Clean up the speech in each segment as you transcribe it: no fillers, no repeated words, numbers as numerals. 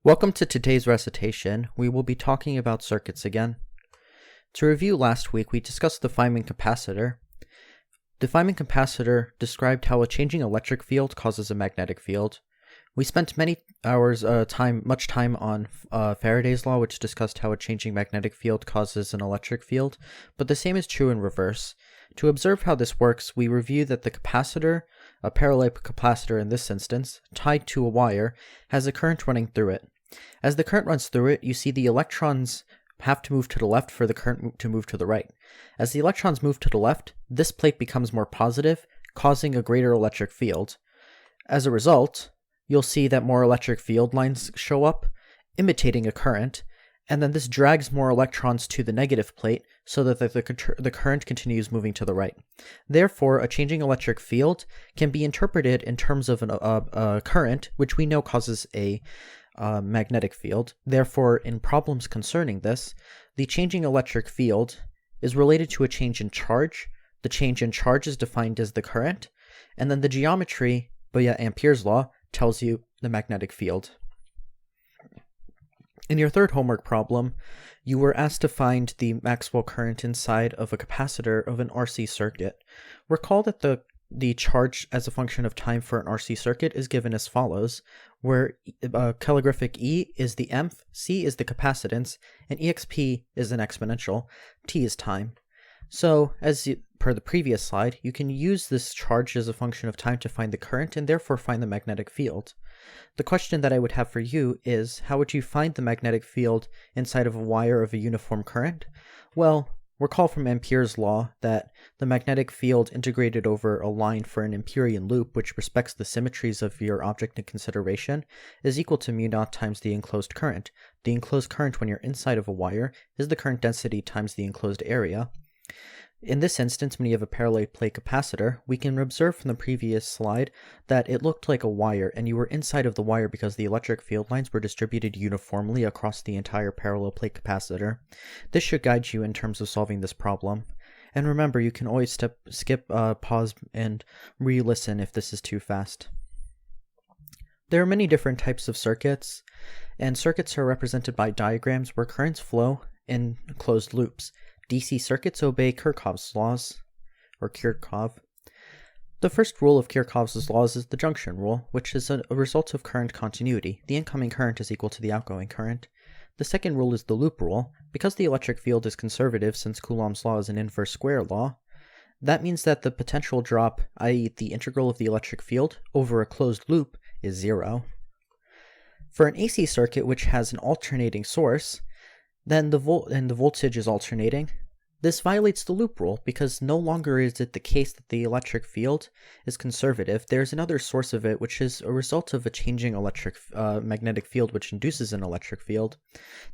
Welcome to today's recitation. We will be talking about circuits again. To review last week, we discussed the Feynman capacitor. The Feynman capacitor described how a changing electric field causes a magnetic field. We spent much time on Faraday's law, which discussed how a changing magnetic field causes an electric field, but the same is true in reverse. To observe how this works, we review that the capacitor, a parallel capacitor in this instance, tied to a wire, has a current running through it. As the current runs through it, you see the electrons have to move to the left for the current to move to the right. As the electrons move to the left, this plate becomes more positive, causing a greater electric field. As a result, you'll see that more electric field lines show up, imitating a current, and then this drags more electrons to the negative plate so that the current continues moving to the right. Therefore, a changing electric field can be interpreted in terms of a current, which we know causes a magnetic field. Therefore, in problems concerning this, the changing electric field is related to a change in charge. The change in charge is defined as the current, and then the geometry via Ampere's law tells you the magnetic field. In your third homework problem, you were asked to find the Maxwell current inside of a capacitor of an RC circuit. Recall that the charge as a function of time for an RC circuit is given as follows, where calligraphic E is the emf, C is the capacitance, and exp is an exponential, T is time. So, per the previous slide, you can use this charge as a function of time to find the current and therefore find the magnetic field. The question that I would have for you is, how would you find the magnetic field inside of a wire of a uniform current? Well, recall from Ampere's law that the magnetic field integrated over a line for an Amperian loop, which respects the symmetries of your object in consideration, is equal to mu naught times the enclosed current. The enclosed current when you're inside of a wire is the current density times the enclosed area. In this instance, when you have a parallel plate capacitor, we can observe from the previous slide that it looked like a wire, and you were inside of the wire because the electric field lines were distributed uniformly across the entire parallel plate capacitor. This should guide you in terms of solving this problem. And remember, you can always skip, pause, and re-listen if this is too fast. There are many different types of circuits, and circuits are represented by diagrams where currents flow in closed loops. DC circuits obey Kirchhoff's laws, or Kirchhoff. The first rule of Kirchhoff's laws is the junction rule, which is a result of current continuity. The incoming current is equal to the outgoing current. The second rule is the loop rule. Because the electric field is conservative, since Coulomb's law is an inverse square law, that means that the potential drop, i.e. the integral of the electric field, over a closed loop is zero. For an AC circuit which has an alternating source, then the voltage is alternating. This violates the loop rule because no longer is it the case that the electric field is conservative. There's another source of it, which is a result of a changing magnetic field which induces an electric field.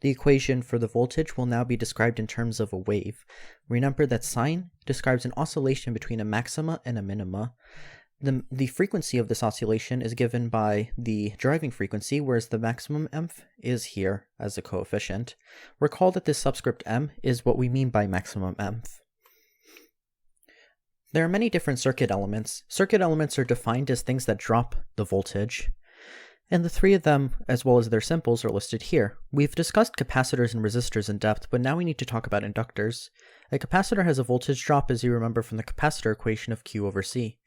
The equation for the voltage will now be described in terms of a wave. Remember that sine describes an oscillation between a maxima and a minima. The frequency of this oscillation is given by the driving frequency, whereas the maximum emf is here as a coefficient. Recall that this subscript m is what we mean by maximum emf. There are many different circuit elements. Circuit elements are defined as things that drop the voltage, and the three of them, as well as their symbols, are listed here. We've discussed capacitors and resistors in depth, but now we need to talk about inductors. A capacitor has a voltage drop, as you remember from the capacitor equation of Q over C.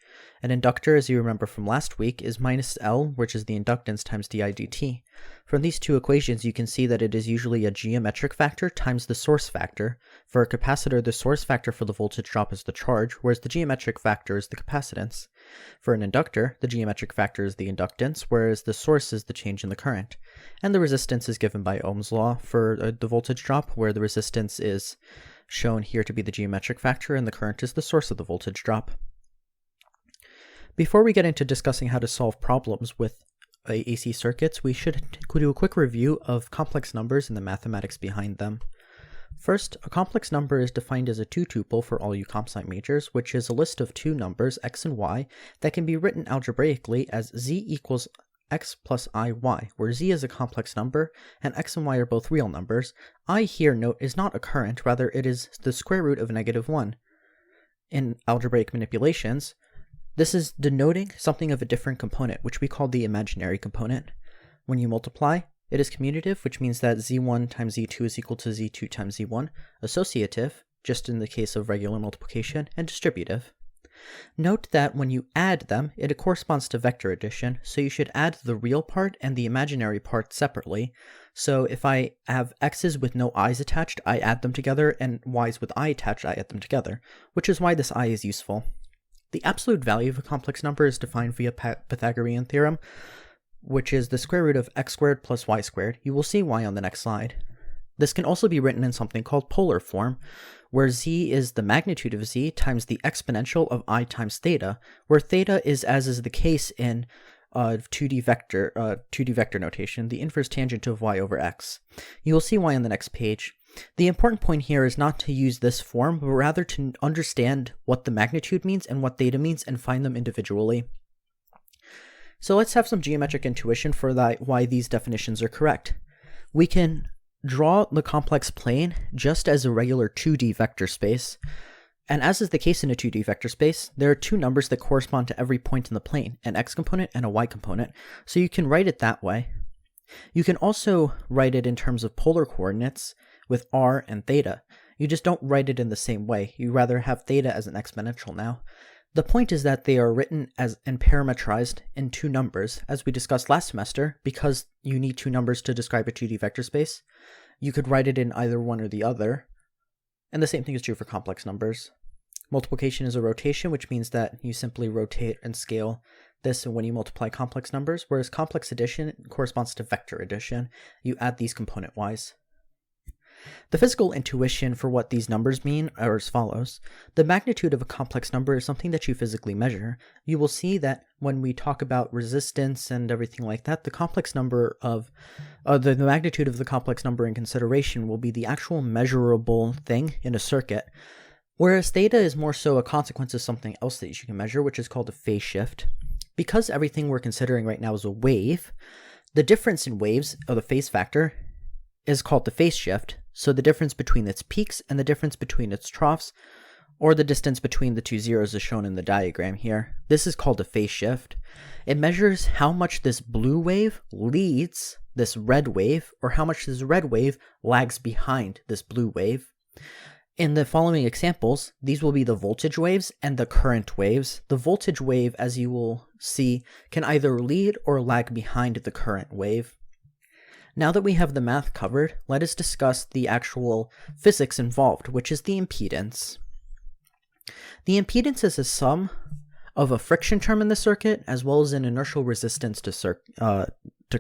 An inductor, as you remember from last week, is minus L, which is the inductance, times di dt. From these two equations, you can see that it is usually a geometric factor times the source factor. For a capacitor, the source factor for the voltage drop is the charge, whereas the geometric factor is the capacitance. For an inductor, the geometric factor is the inductance, whereas the source is the change in the current. And the resistance is given by Ohm's law for the voltage drop, where the resistance is shown here to be the geometric factor and the current is the source of the voltage drop. Before we get into discussing how to solve problems with AC circuits, we should do a quick review of complex numbers and the mathematics behind them. First, a complex number is defined as a two-tuple for all you comp sci majors, which is a list of two numbers, x and y, that can be written algebraically as z equals x plus iy, where z is a complex number and x and y are both real numbers. I here, note, is not a current, rather it is the square root of -1. In algebraic manipulations, this is denoting something of a different component, which we call the imaginary component. When you multiply, It is commutative, which means that z1 times z2 is equal to z2 times z1, associative, just in the case of regular multiplication, and distributive. Note that when you add them, it corresponds to vector addition, so you should add the real part and the imaginary part separately. So if I have x's with no i's attached, I add them together, and y's with I attached, I add them together, which is why this I is useful. The absolute value of a complex number is defined via Pythagorean theorem, which is the square root of x squared plus y squared. You will see why on the next slide. This can also be written in something called polar form, where z is the magnitude of z times the exponential of I times theta, where theta is, as is the case in 2D vector notation, the inverse tangent of y over x. You will see why on the next page. The important point here is not to use this form, but rather to understand what the magnitude means and what theta means and find them individually. So let's have some geometric intuition for why these definitions are correct. We can draw the complex plane just as a regular 2D vector space, and as is the case in a 2D vector space, there are two numbers that correspond to every point in the plane, an x component and a y component, so you can write it that way. You can also write it in terms of polar coordinates with r and theta. You just don't write it in the same way, you rather have theta as an exponential now. The point is that they are written as and parametrized in two numbers, as we discussed last semester. Because you need two numbers to describe a 2D vector space, you could write it in either one or the other, and the same thing is true for complex numbers. Multiplication is a rotation, which means that you simply rotate and scale this when you multiply complex numbers, whereas complex addition corresponds to vector addition. You add these component-wise. The physical intuition for what these numbers mean are as follows. The magnitude of a complex number is something that you physically measure. You will see that when we talk about resistance and everything like that, the complex number of the magnitude of the complex number in consideration will be the actual measurable thing in a circuit, whereas theta is more so a consequence of something else that you can measure, which is called a phase shift. Because everything we're considering right now is a wave, the difference in waves, or the phase factor, is called the phase shift, so the difference between its peaks and the difference between its troughs, or the distance between the two zeros is shown in the diagram here. This is called a phase shift. It measures how much this blue wave leads this red wave, or how much this red wave lags behind this blue wave. In the following examples, these will be the voltage waves and the current waves. The voltage wave, as you will see, can either lead or lag behind the current wave. Now that we have the math covered, let us discuss the actual physics involved, which is the impedance. The impedance is a sum of a friction term in the circuit as well as an inertial resistance to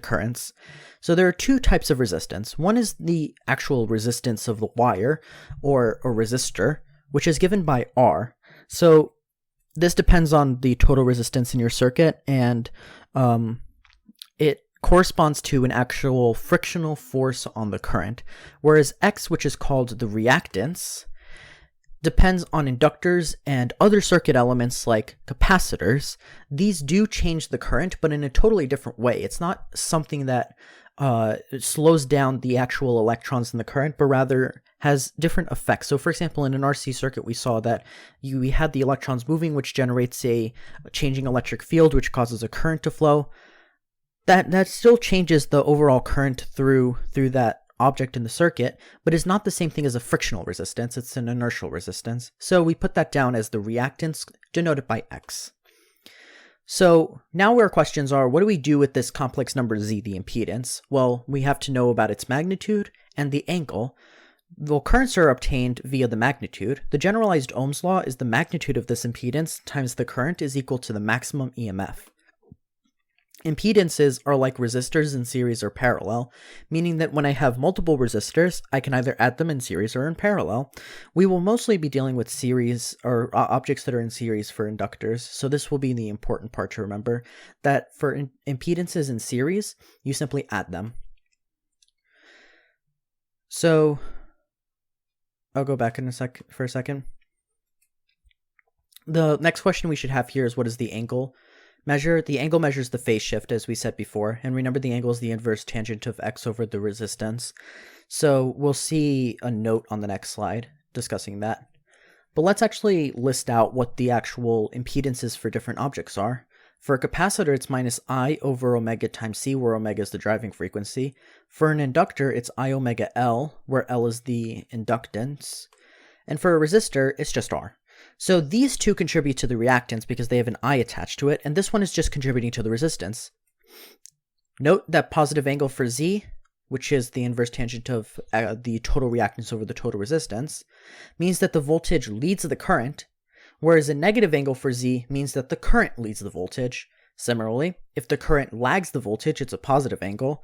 currents. So there are two types of resistance. One is the actual resistance of the wire, or a resistor, which is given by R. So this depends on the total resistance in your circuit, and it corresponds to an actual frictional force on the current, whereas X, which is called the reactance, depends on inductors and other circuit elements like capacitors. These do change the current, but in a totally different way. It's not something that slows down the actual electrons in the current, but rather has different effects. So for example, in an RC circuit, we saw that we had the electrons moving, which generates a changing electric field, which causes a current to flow. That still changes the overall current through that object in the circuit, but is not the same thing as a frictional resistance. It's an inertial resistance. So we put that down as the reactance, denoted by X. So now our questions are, what do we do with this complex number z, the impedance? Well, we have to know about its magnitude and the angle. Well, currents are obtained via the magnitude. The generalized Ohm's law is the magnitude of this impedance times the current is equal to the maximum EMF. Impedances are like resistors in series or parallel, meaning that when I have multiple resistors, I can either add them in series or in parallel. We will mostly be dealing with series or objects that are in series for inductors, so this will be the important part to remember, that for impedances in series, you simply add them. So I'll go back for a second. The next question we should have here is, what is the angle measure? The angle measures the phase shift, as we said before, and remember the angle is the inverse tangent of x over the resistance. So we'll see a note on the next slide discussing that. But let's actually list out what the actual impedances for different objects are. For a capacitor, it's minus I over omega times C, where omega is the driving frequency. For an inductor, it's I omega L, where L is the inductance. And for a resistor, it's just R. So these two contribute to the reactance because they have an I attached to it, and this one is just contributing to the resistance. Note that positive angle for Z, which is the inverse tangent of the total reactance over the total resistance, means that the voltage leads the current, whereas a negative angle for Z means that the current leads the voltage. Similarly, if the current lags the voltage, it's a positive angle,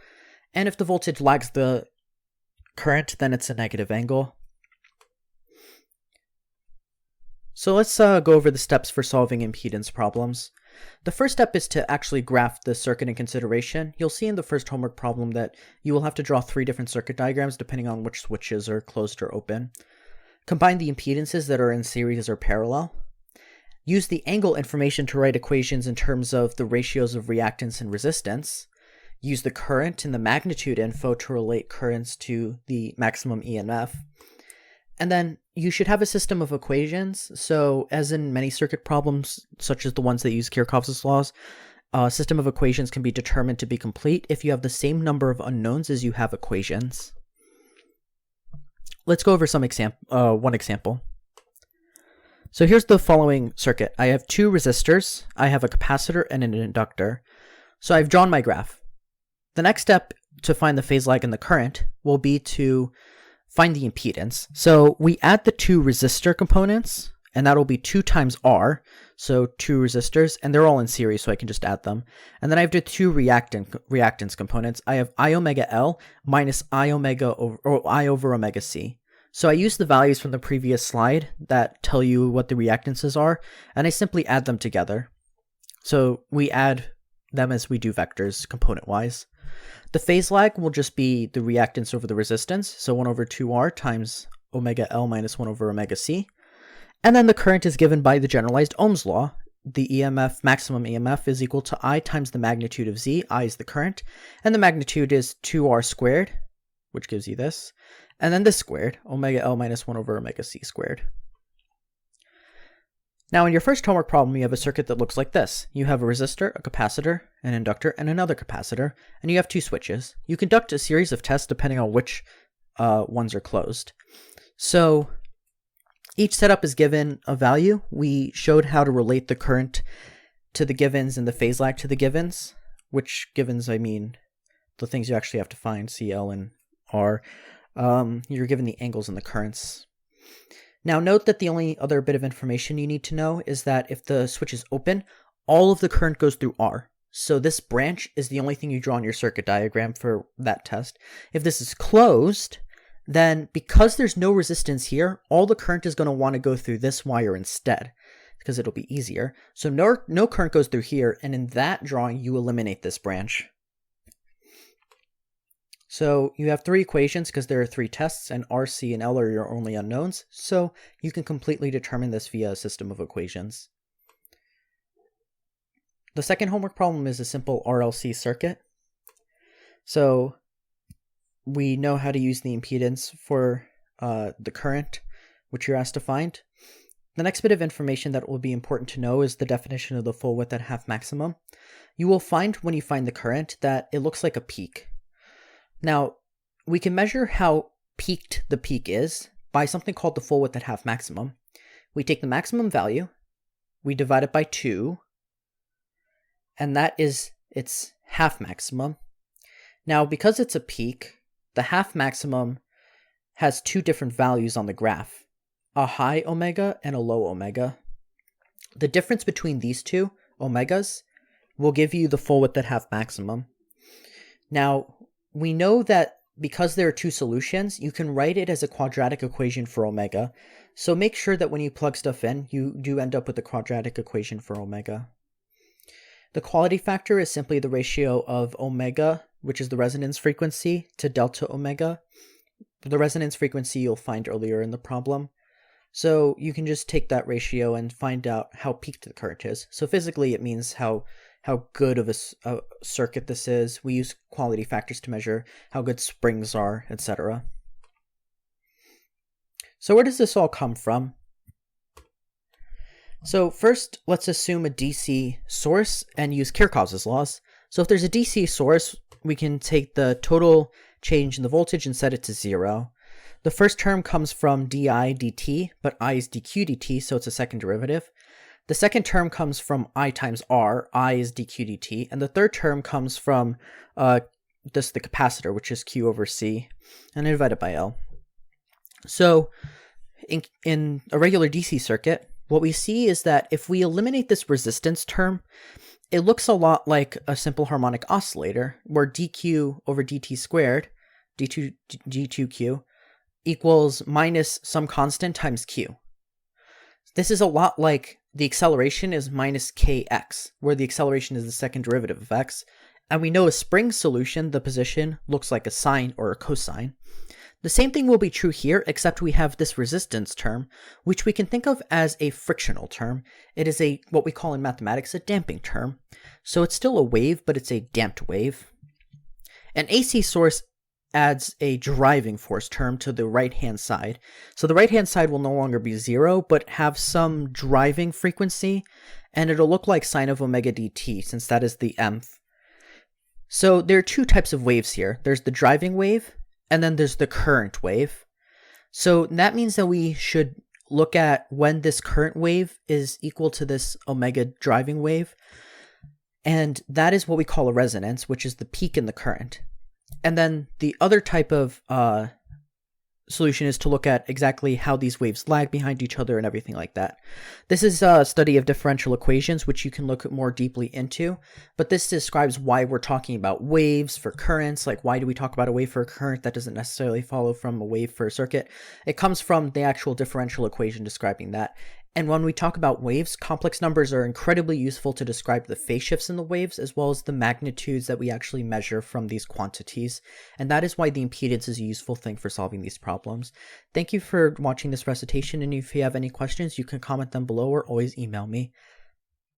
and if the voltage lags the current, then it's a negative angle. So let's go over the steps for solving impedance problems. The first step is to actually graph the circuit in consideration. You'll see in the first homework problem that you will have to draw 3 different circuit diagrams depending on which switches are closed or open. Combine the impedances that are in series or parallel. Use the angle information to write equations in terms of the ratios of reactance and resistance. Use the current and the magnitude info to relate currents to the maximum EMF. And then you should have a system of equations. So as in many circuit problems, such as the ones that use Kirchhoff's laws, a system of equations can be determined to be complete if you have the same number of unknowns as you have equations. Let's go over one example. So here's the following circuit. I have 2 resistors, I have a capacitor and an inductor. So I've drawn my graph. The next step to find the phase lag in the current will be to find the impedance. So we add the 2 resistor components, and that'll be 2 times R, so 2 resistors, and they're all in series, so I can just add them. And then I have the 2 reactance components. I have I omega L minus I over omega C. So I use the values from the previous slide that tell you what the reactances are, and I simply add them together. So we add them as we do vectors component-wise. The phase lag will just be the reactance over the resistance, so 1 over 2R times omega L minus 1 over omega C. And then the current is given by the generalized Ohm's law. The EMF, maximum EMF, is equal to I times the magnitude of Z. I is the current, and the magnitude is 2R squared, which gives you this, and then this squared, omega L minus 1 over omega C squared. Now in your first homework problem, you have a circuit that looks like this. You have a resistor, a capacitor, an inductor, and another capacitor, and you have 2 switches. You conduct a series of tests depending on which ones are closed. So each setup is given a value. We showed how to relate the current to the givens and the phase lag to the givens, which givens, I mean the things you actually have to find, C, L, and R. You're given the angles and the currents. Now note that the only other bit of information you need to know is that if the switch is open, all of the current goes through R. So this branch is the only thing you draw on your circuit diagram for that test. If this is closed, then because there's no resistance here, all the current is going to want to go through this wire instead, because it'll be easier. So no current goes through here, and in that drawing, you eliminate this branch. So you have 3 equations because there are 3 tests, and R, C, and L are your only unknowns, so you can completely determine this via a system of equations. The second homework problem is a simple RLC circuit. So we know how to use the impedance for the current, which you're asked to find. The next bit of information that will be important to know is the definition of the full width at half maximum. You will find when you find the current that it looks like a peak. Now, we can measure how peaked the peak is by something called the full width at half maximum. We take the maximum value, we divide it by 2, and that is its half maximum. Now, because it's a peak, the half maximum has 2 different values on the graph, a high omega and a low omega. The difference between these 2 omegas will give you the full width at half maximum. Now, we know that because there are 2 solutions, you can write it as a quadratic equation for omega. So make sure that when you plug stuff in, you do end up with a quadratic equation for omega. The quality factor is simply the ratio of omega, which is the resonance frequency, to delta omega. The resonance frequency you'll find earlier in the problem. So you can just take that ratio and find out how peaked the current is. So physically, it means how good of a circuit this is. We use quality factors to measure how good springs are, etc. So where does this all come from? So first, let's assume a DC source and use Kirchhoff's laws. So if there's a DC source, we can take the total change in the voltage and set it to 0. The first term comes from di dt, but I is dq dt, so it's a second derivative. The second term comes from I times R, I is dq dt, and the third term comes from the capacitor, which is Q over C, and divided by L. So in a regular DC circuit, what we see is that if we eliminate this resistance term, it looks a lot like a simple harmonic oscillator, where dq over dt squared, d2q, equals minus some constant times q. This is a lot like the acceleration is minus kx, where the acceleration is the second derivative of x, and we know a spring solution, the position, looks like a sine or a cosine. The same thing will be true here, except we have this resistance term, which we can think of as a frictional term. It is what we call in mathematics a damping term. So it's still a wave, but it's a damped wave. An AC source adds a driving force term to the right-hand side. So the right-hand side will no longer be 0, but have some driving frequency, and it'll look like sine of omega dt, since that is the mth. So there are two types of waves here. There's the driving wave, and then there's the current wave. So that means that we should look at when this current wave is equal to this omega driving wave. And that is what we call a resonance, which is the peak in the current. And then the other type of solution is to look at exactly how these waves lag behind each other and everything like that. This is a study of differential equations, which you can look more deeply into, but this describes why we're talking about waves for currents. Like, why do we talk about a wave for a current? That doesn't necessarily follow from a wave for a circuit. It comes from the actual differential equation describing that. And when we talk about waves, complex numbers are incredibly useful to describe the phase shifts in the waves, as well as the magnitudes that we actually measure from these quantities. And that is why the impedance is a useful thing for solving these problems. Thank you for watching this recitation, and if you have any questions, you can comment them below or always email me.